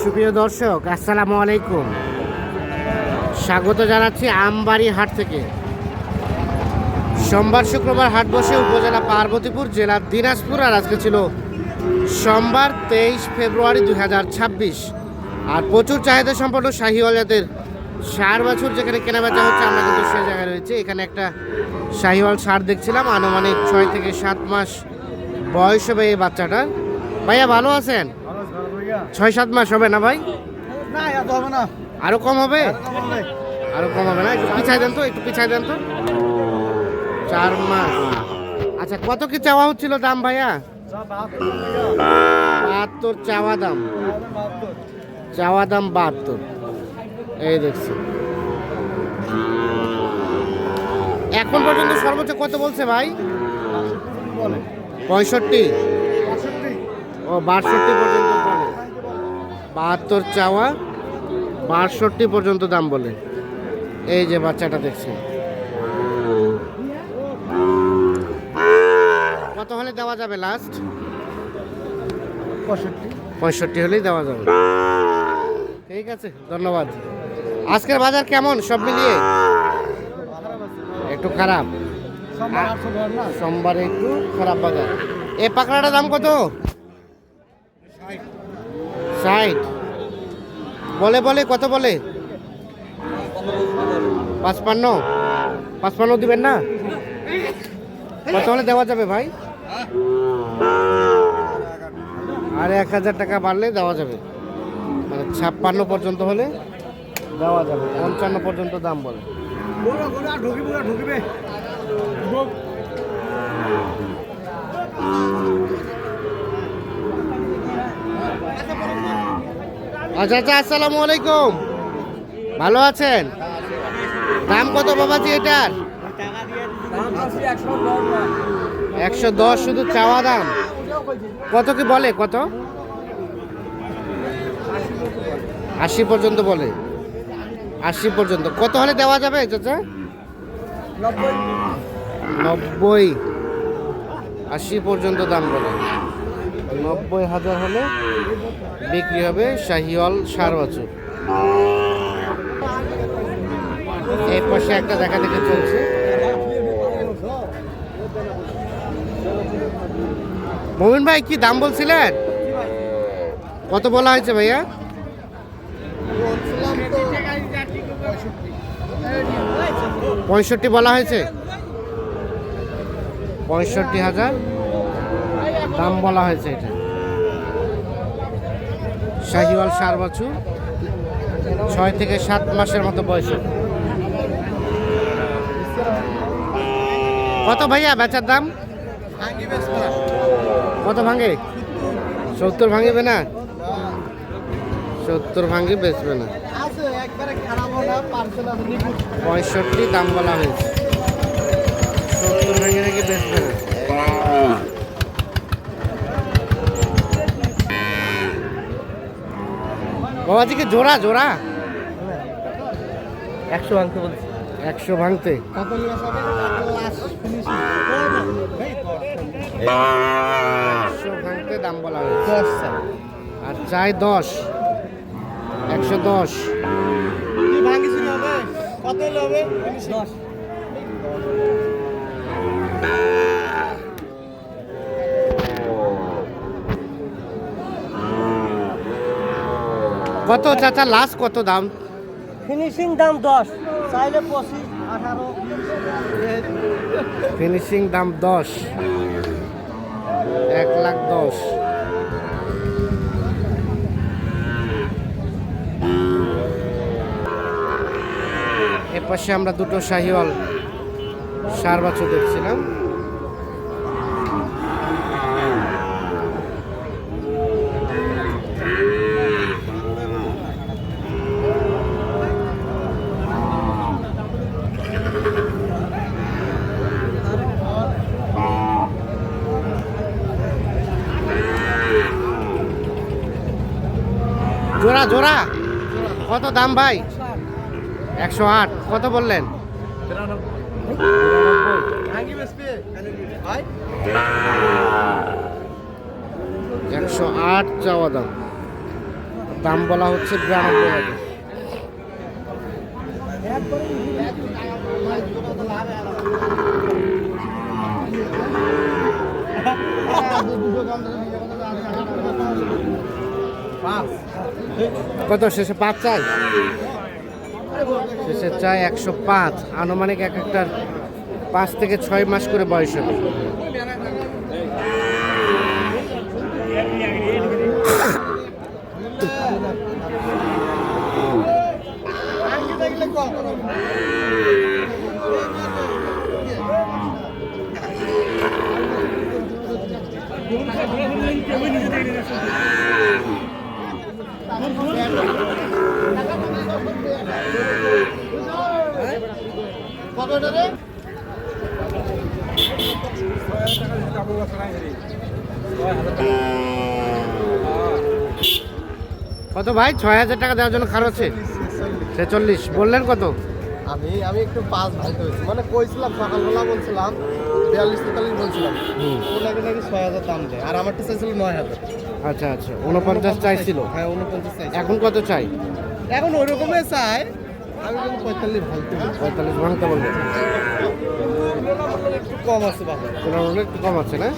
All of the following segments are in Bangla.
সুপ্রিয় দর্শক, আসসালামু আলাইকুম। স্বাগত জানাচ্ছি আমবাড়ি হাট থেকে। সোমবার শুক্রবার হাট বসে উপজেলা পার্বতীপুর, জেলা দিনাজপুর। আর আজকে ছিল সোমবার 23 ফেব্রুয়ারি 2026। আর প্রচুর চাহিদা সম্পন্ন শাহিওয়াল জাতের ষাঁড় বাছুর যেখানে কেনাবেচা হচ্ছে, আমরা কিন্তু সে জায়গায় রয়েছে। এখানে একটা শাহিওয়াল ষাঁড় দেখছিলাম, আনুমানিক 6 থেকে 7 মাস বয়স হবে এই বাচ্চাটার। ভাইয়া ভালো আছেন? 6-7 মাস হবে না ভাই? আরো কম হবে? আরো কম হবে না? একটু পিছাই দেন তো, একটু পিছাই দেন তো। 4 মাস। আচ্ছা, কত কি চাওয়া হচ্ছিল দাম ভাইয়া? 72 চাওয়া দাম। চাওয়া দাম 72। এই দেখছি এখন পর্যন্ত সর্বোচ্চ কত বলছে ভাই? 65। ও 62 পর্যন্ত বলে। 72 চাওয়া, 62 পর্যন্ত দাম বলে। এই যে বাচ্চাটা দেখছেন, কত হলে দেওয়া যাবে লাস্ট? 65 হলেই দেওয়া যাবে। ঠিক আছে, ধন্যবাদ। আজকের বাজার কেমন সব মিলিয়ে? একটু খারাপ, সোমবারে একটু খারাপ বাজার। এই পাকড়াটার দাম কত? 60 বলে। বলে কত বলে? 55 দিবেন না? কত হলে দেওয়া যাবে ভাই? আর 1000 টাকা বাড়লে দেওয়া যাবে, মানে 56 পর্যন্ত হলে দেওয়া যাবে। 55 পর্যন্ত দাম বলে। আচ্ছা আচ্ছা, আসসালামু আলাইকুম। ভালো আছেন? দাম কত বাবাজি এটার? 110 শুধু চাওয়া দাম। কত কি বলে? কত? 80 পর্যন্ত বলে। 80 পর্যন্ত। কত হলে দেওয়া যাবে চাচা? 90। 80 পর্যন্ত দাম বলে। 90,000 হলে বিক্রি হবে শাহিওয়াল ষাঁড় বাছুর। এই পাশে একটা দেখা দেখে চলছে। মোমিন ভাই, কি দাম বলছিলেন? কত বলা হয়েছে ভাইয়া? 65 বলা হয়েছে। 65,000 দাম বলা হয়েছে। এটা শাহিওয়াল ষাঁড় বাছুর, 6 থেকে 7 মাসের মতো বয়স। কত ভাইয়া বেচার দাম? কত ভাঙে? 70 ভাঙিবে না? 70 ভাঙি বেচবে না। 65 দাম বলা হয়েছে। 70 ভাঙে নাকি বেচবে না। বাবাজিকে জোড়া জোড়া 100 ভাঙতে বলছি। 100 ভাঙতে। 100 ভাঙতে দাম বলা হয়েছে। আর চাই 10। 110। কত হবে? 10। কত চাচা লাস্ট কত দাম? ফিনিশিং দাম 10, চাইলে 25, 18। ফিনিশিং দাম 10। 1,10,000। এর পাশে আমরা দুটো শাহিওয়াল ষাঁড় বাছুর দেখছিলাম। জোড়া জোড়া কত দাম ভাই? 108। কত বললেন? 108 চাওয়া দাম। দাম বলা হচ্ছে 92,000। কত শেষে 5 চাই? শেষে চাই 105। আনুমানিক এক একটার 5 থেকে 6 মাস করে বয়স হবে। কত ভাই? 6,000 টাকা দেওয়ার জন্য খারাপ হচ্ছে 46। বললেন কত? আমি একটু পাঁচ ভাইতে হয়েছি, মানে কইছিলাম সকালবেলা, বলছিলাম 42-43 বলছিলাম, ওনাকে নাকি 6,000 দাম দেয়, আর আমারটা চাইছিল 9,000। আচ্ছা আচ্ছা, 49 চাইছিল। হ্যাঁ 49 চাইছিল। এখন কত চাই? এখন ওই রকমই চাই, আমি কিন্তু 45 ভাঙতে বলছি। 45 ভাঙতে বলবে? একটু কম আছে বাবা, তুলনামূলক একটু কম আছে না?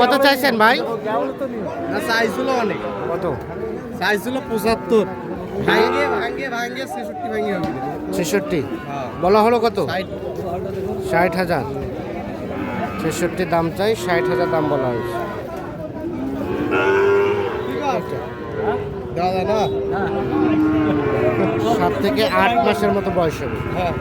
কত চাইছেন ভাই? চাইছিল অনেক, কত চাইছিল 75, ভাঙে 66 ভাঙে হবে। 66 বলা হলো? কত? 60। 60,000। 66 দাম চাই, 60,000 দাম বলা হয়েছে। দাদা না 7 থেকে 8 মাসের মতো বয়স হবে। হ্যাঁ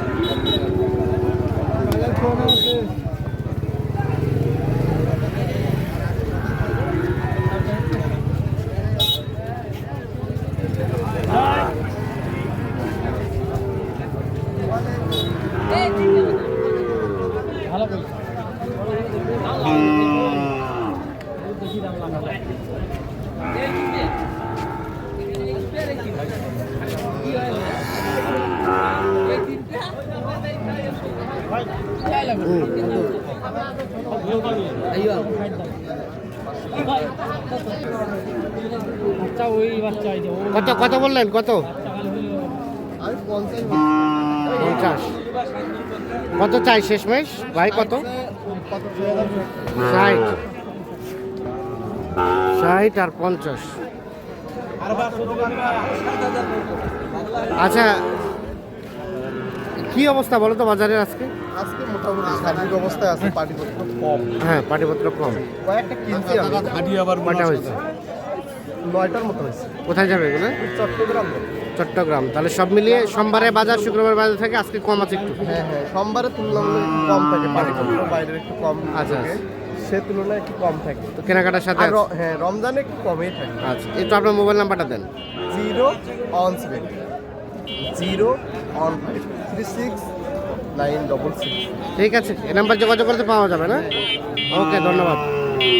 কত কত বললেন? কত? আমি 50। কত চাই শেষমেশ ভাই? কত? 60। 60 আর 50। আচ্ছা, কি অবস্থা বলো তো বাজারের আজকে? আজকে মোটামুটি সার্বিক অবস্থায় আছে, পাটিপত্র কম। হ্যাঁ, পাটিপত্র কম। কয়েকটা কিনছি আমি, কয়টা হয়েছে? 9টার মতো হয়েছে। কোথায় যাবে এগুলো? চট্টগ্রাম। চট্টগ্রাম। তাহলে সব মিলিয়ে সোমবারে বাজার, শুক্রবার বাজার থেকে আজকে কম আছে একটু। হ্যাঁ হ্যাঁ, সোমবারে তুলনামূলক একটু কম থাকে, পাটিপত্র বাইরের একটু কম আচ্ছা, থাকে, সে তুলনায় একটু কম থাকে। তো কেনাকাটার সাথে আর হ্যাঁ, রমজানে একটু কমই থাকে। আচ্ছা, একটু আপনার মোবাইল নাম্বারটা দেন। 017 015 36 966। ঠিক আছে, এই নাম্বার যোগাযোগ করতে পাওয়া যাবে না? ওকে, ধন্যবাদ।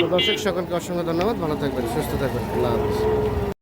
তো দর্শক সকলকে অসংখ্য ধন্যবাদ। ভালো থাকবেন, সুস্থ থাকবেন। আল্লাহ হাফেজ।